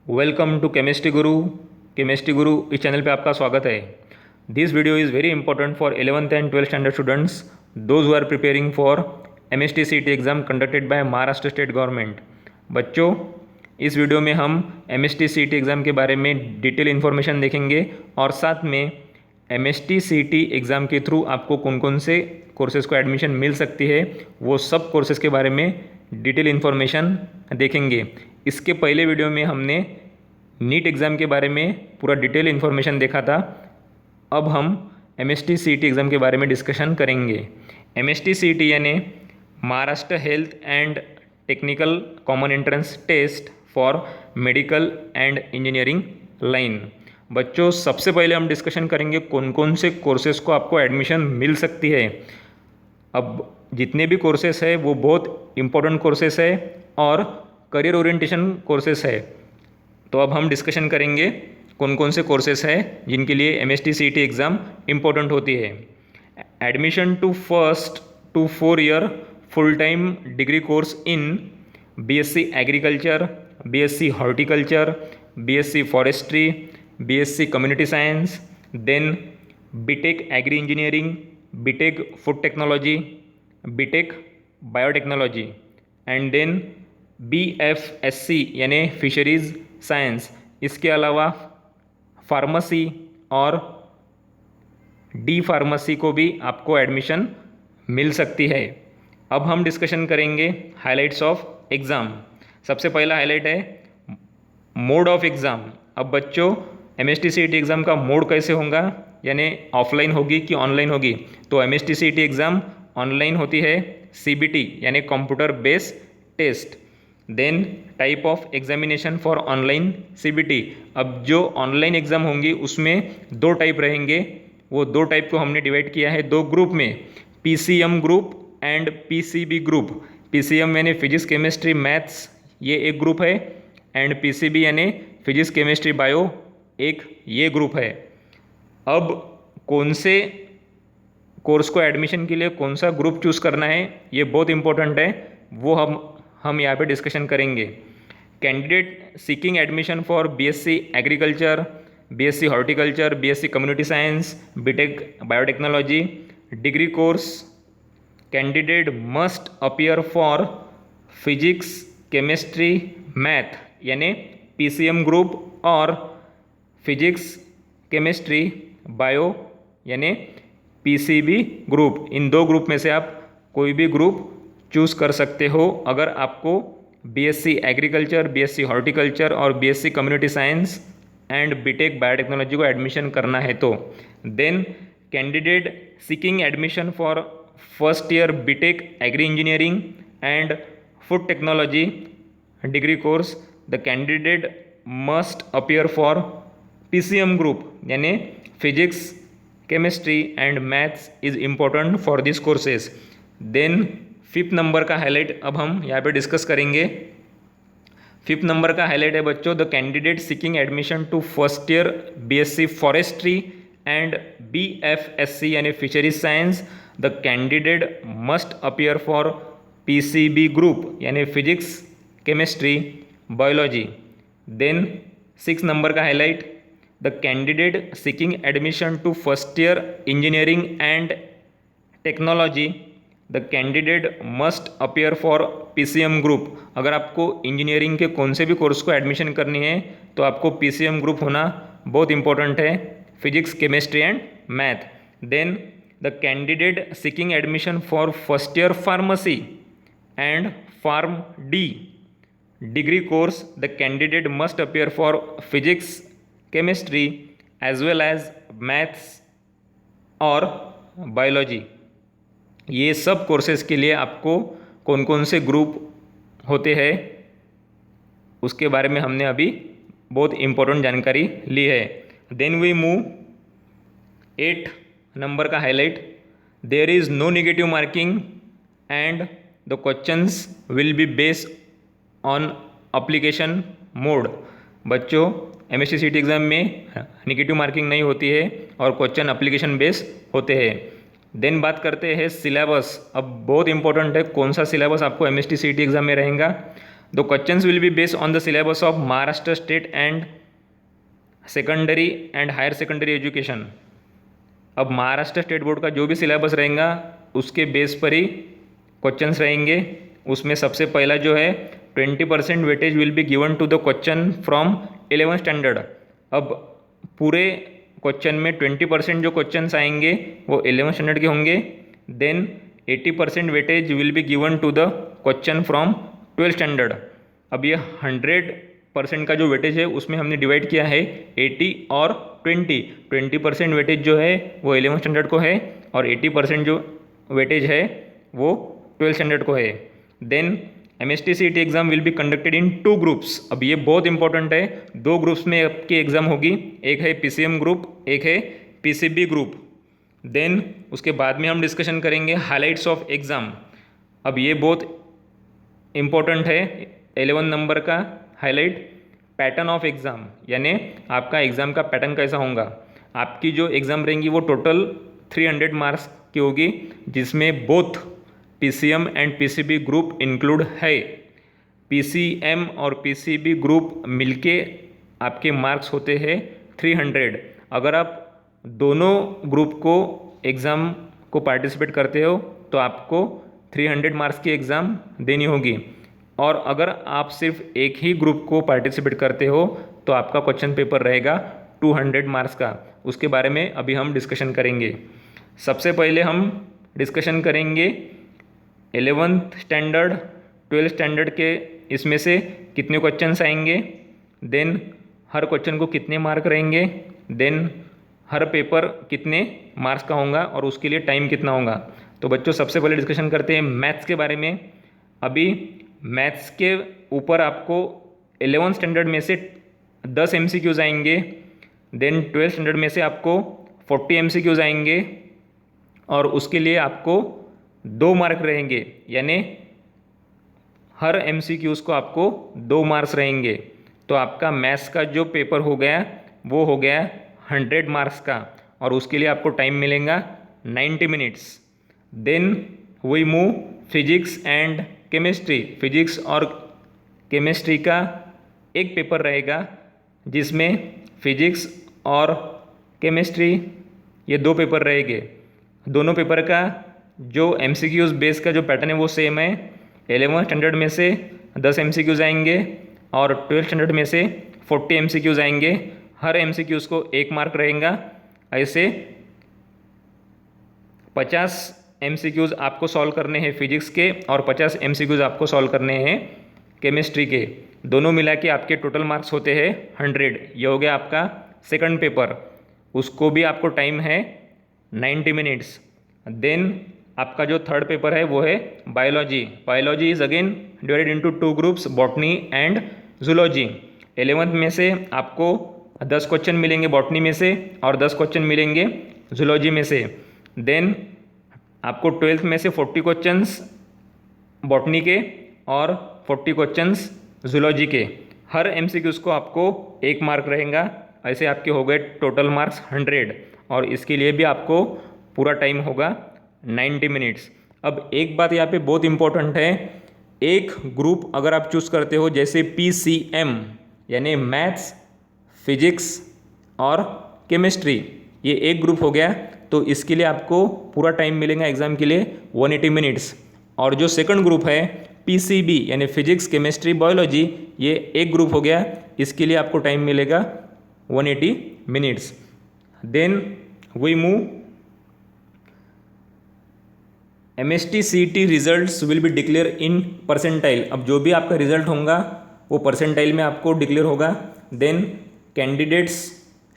Welcome to chemistry गुरु इस channel पे आपका स्वागत है। This video is very important for 11th and 12th standard students those who are preparing for MST-CET exam conducted by Maharashtra state government. बच्चों, इस video में हम MST-CET एग्ज़ाम के बारे में डिटेल इन्फॉर्मेशन देखेंगे और साथ में MST-CET एग्ज़ाम के थ्रू आपको कौन कौन से कोर्सेज़ को एडमिशन मिल सकती है वो सब कोर्सेज़ के बारे में डिटेल इन्फॉर्मेशन देखेंगे। इसके पहले वीडियो में हमने नीट एग्ज़ाम के बारे में पूरा डिटेल इन्फॉर्मेशन देखा था। अब हम MST-CET एग्ज़ाम के बारे में डिस्कशन करेंगे। MST-CET यानी Maharashtra health and technical common entrance test for medical and engineering line. बच्चों, सबसे पहले हम डिस्कशन करेंगे कौन कौन से कोर्सेज़ को आपको एडमिशन मिल सकती है। अब जितने भी कोर्सेस है वो बहुत इम्पोर्टेंट कोर्सेस है और करियर ओरिएंटेशन कोर्सेस है। तो अब हम डिस्कशन करेंगे कौन कौन से कोर्सेस है जिनके लिए MST-CET एग्ज़ाम इम्पोर्टेंट होती है। Admission to 1st to 4 year full time degree course in BSc agriculture, BSc horticulture, BSc forestry, BSc community science, then BTech agri engineering, BTech food technology, BTech biotechnology and then BFSC यानी fisheries science. इसके अलावा pharmacy और D pharmacy को भी आपको admission मिल सकती है। अब हम डिस्कशन करेंगे हाइलाइट्स ऑफ एग्ज़ाम। सबसे पहला हाईलाइट है मोड ऑफ एग्ज़ाम। अब बच्चों, MST-CET एग्ज़ाम का मोड कैसे होगा, यानी ऑफलाइन होगी कि ऑनलाइन होगी। तो MST-CET एग्ज़ाम ऑनलाइन होती है, CBT यानी computer based test. Then type of examination for online CBT। अब जो ऑनलाइन एग्ज़ाम होंगी उसमें दो टाइप रहेंगे। वो दो टाइप को हमने डिवाइड किया है दो ग्रुप में, PCM group and PCB group. PCM यानी फिजिक्स केमिस्ट्री मैथ्स, ये एक ग्रुप है, एंड PCB यानी फिजिक्स केमिस्ट्री बायो, एक ये ग्रुप है। अब कौन से कोर्स को एडमिशन के लिए कौन सा ग्रुप चूज़ करना है ये बहुत इंपॉर्टेंट है, वो हम यहाँ पे डिस्कशन करेंगे। Candidate seeking admission for BSc agriculture, BSc horticulture, BSc community science, BTech biotechnology degree course, candidate must appear for physics chemistry math यानी PCM ग्रुप और फिजिक्स केमिस्ट्री बायो यानी PCB ग्रुप। इन दो ग्रुप में से आप कोई भी ग्रुप चूज़ कर सकते हो अगर आपको BSc एग्रीकल्चर, BSc हॉर्टिकल्चर और BSc community science and BTech biotechnology को एडमिशन करना है तो। Then candidate seeking admission for first year BTech agri engineering and food technology degree course, the candidate must appear for PCM group यानी physics chemistry and maths is important for this courses. Then 5th number का highlight अब हम यहाँ पे discuss करेंगे। 5th number का highlight है बच्चों, the candidate seeking admission to first year BSc forestry and BFSC यानी fisheries science, the candidate must appear for PCB group यानी physics chemistry biology. Then 6 number का highlight, the candidate seeking admission to first year engineering and technology, the candidate must appear for PCM group. अगर आपको engineering के कौन से भी course को admission करनी है तो आपको PCM ग्रुप होना बहुत इंपॉर्टेंट है, physics chemistry and math. Then the candidate seeking admission for first year pharmacy and pharm D degree course, the candidate must appear for physics chemistry as well as maths और biology. ये सब courses के लिए आपको कौन कौन से group होते हैं उसके बारे में हमने अभी बहुत इम्पोर्टेंट जानकारी ली है। देन वी मूव 8 नंबर का highlight, there is no negative marking and the questions will be based on application mode. बच्चों, MST-CET एग्ज़ाम में नेगेटिव मार्किंग नहीं होती है और क्वेश्चन एप्लीकेशन बेस्ड होते हैं। देन बात करते हैं सिलेबस। अब बहुत इंपॉर्टेंट है कौन सा सिलेबस आपको MST-CET एग्ज़ाम में रहेगा। The questions will be based on the syllabus of Maharashtra state and secondary and higher secondary education. अब महाराष्ट्र स्टेट बोर्ड का जो भी सिलेबस रहेगा उसके बेस पर ही क्वेश्चंस रहेंगे। उसमें सबसे पहला जो है 20% weightage will be given to the question from 11th standard. अब पूरे क्वेश्चन में 20% जो क्वेश्चंस आएंगे वो 11th स्टैंडर्ड के होंगे। Then 80% weightage will be given to the question from 12th standard. अब ये 100% का जो वेटेज है उसमें हमने डिवाइड किया है 80 और 20% वेटेज जो है वो 11th स्टैंडर्ड को है और 80% जो वेटेज है वो 12th स्टैंडर्ड को है। Then MST-CET exam will be conducted in 2 groups. अब ये बहुत इंपॉर्टेंट है, 2 ग्रुप्स में आपकी एग्जाम होगी, एक है PCM ग्रुप, एक है PCB ग्रुप। देन उसके बाद में हम डिस्कशन करेंगे हाइलाइट्स ऑफ एग्ज़ाम। अब ये बहुत इम्पोर्टेंट है, 11 नंबर का हाईलाइट पैटर्न ऑफ एग्ज़ाम, यानी आपका एग्ज़ाम का पैटर्न कैसा होगा। आपकी जो एग्ज़ाम रहेंगी वो टोटल 300 मार्क्स की होगी, जिसमें both PCM and PCB group include है। PCM और PCB ग्रुप मिलके आपके मार्क्स होते हैं 300। अगर आप दोनों ग्रुप को एग्ज़ाम को पार्टिसिपेट करते हो तो आपको 300 मार्क्स की एग्ज़ाम देनी होगी, और अगर आप सिर्फ एक ही ग्रुप को पार्टिसिपेट करते हो तो आपका क्वेश्चन पेपर रहेगा 200 मार्क्स का। उसके बारे में अभी हम डिस्कशन करेंगे। सबसे पहले हम डिस्कशन करेंगे 11th स्टैंडर्ड 12th स्टैंडर्ड के इसमें से कितने क्वेश्चंस आएंगे, देन हर क्वेश्चन को कितने मार्क रहेंगे, देन हर पेपर कितने मार्क्स का होगा और उसके लिए टाइम कितना होगा। तो बच्चों सबसे पहले डिस्कशन करते हैं मैथ्स के बारे में। अभी मैथ्स के ऊपर आपको 11th स्टैंडर्ड में से 10 MCQs आएंगे, देन 12th स्टैंडर्ड में से आपको 40 MCQs आएंगे और उसके लिए आपको 2 मार्क रहेंगे, यानी हर MCQs को आपको 2 मार्क्स रहेंगे। तो आपका मैथ्स का जो पेपर हो गया वो हो गया 100 मार्क्स का, और उसके लिए आपको टाइम मिलेगा 90 minutes. Then we move physics and chemistry. Physics और केमिस्ट्री का एक पेपर रहेगा जिसमें फिजिक्स और केमिस्ट्री ये 2 पेपर रहेंगे। दोनों पेपर का जो MCQs बेस का जो पैटर्न है वो सेम है। 11th स्टैंडर्ड में से 10 MCQs आएंगे और 12th स्टैंडर्ड में से 40 MCQs आएंगे। हर MCQs को 1 मार्क रहेगा। ऐसे 50 MCQs आपको सॉल्व करने हैं फिजिक्स के और 50 MCQs आपको सॉल्व करने हैं केमिस्ट्री के। दोनों मिला के आपके टोटल मार्क्स होते हैं 100। ये हो गया आपका सेकंड पेपर, उसको भी आपको टाइम है 90 मिनट्स। देन आपका जो थर्ड पेपर है वो है biology. Biology is again divided into 2 groups, botany and zoology. 11th में से आपको 10 क्वेश्चन मिलेंगे बॉटनी में से और 10 क्वेश्चन मिलेंगे जूलॉजी में से। देन आपको 12th में से 40 क्वेश्चंस बॉटनी के और 40 क्वेश्चंस जूलॉजी के। हर MCQs को आपको 1 मार्क रहेगा। ऐसे आपके हो गए टोटल मार्क्स 100, और इसके लिए भी आपको पूरा टाइम होगा 90 मिनट्स। अब एक बात यहाँ पे बहुत इंपॉर्टेंट है, एक ग्रुप अगर आप चूज़ करते हो जैसे PCM यानी मैथ्स, फिजिक्स और केमिस्ट्री, ये एक ग्रुप हो गया, तो इसके लिए आपको पूरा टाइम मिलेगा एग्जाम के लिए 180 मिनट्स। और जो सेकंड ग्रुप है PCB यानी फिजिक्स, केमिस्ट्री, बायोलॉजी, ये एक ग्रुप हो गया, इसके लिए आपको टाइम मिलेगा 180 minutes. Then we move MST-CET results will be declare in percentile. अब जो भी आपका रिजल्ट होगा वो परसेंटाइल में आपको डिक्लेयर होगा। Then candidates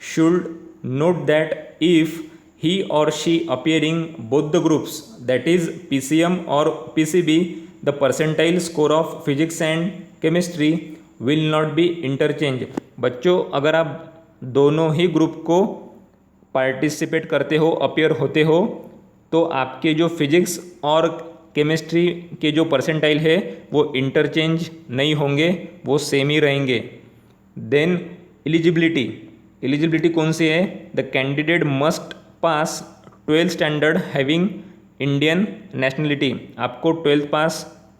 should note that if he or she appearing both the groups, that is PCM or PCB, the percentile score of physics and chemistry will not be interchange। बच्चों अगर आप दोनों ही group को participate करते हो, appear होते हो, तो आपके जो फिजिक्स और केमिस्ट्री के जो परसेंटाइल है वो इंटरचेंज नहीं होंगे, वो सेम ही रहेंगे। देन एलिजिबिलिटी कौन सी है? The candidate must pass 12th standard having Indian nationality. आपको 12th पास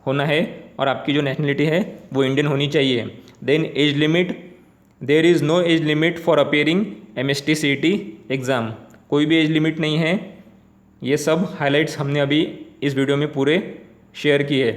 होना है और आपकी जो नेशनलिटी है वो इंडियन होनी चाहिए। Then age limit, there is no age limit for appearing MST CET exam, कोई भी एज लिमिट नहीं है। ये सब हाइलाइट्स हमने अभी इस वीडियो में पूरे शेयर किए हैं।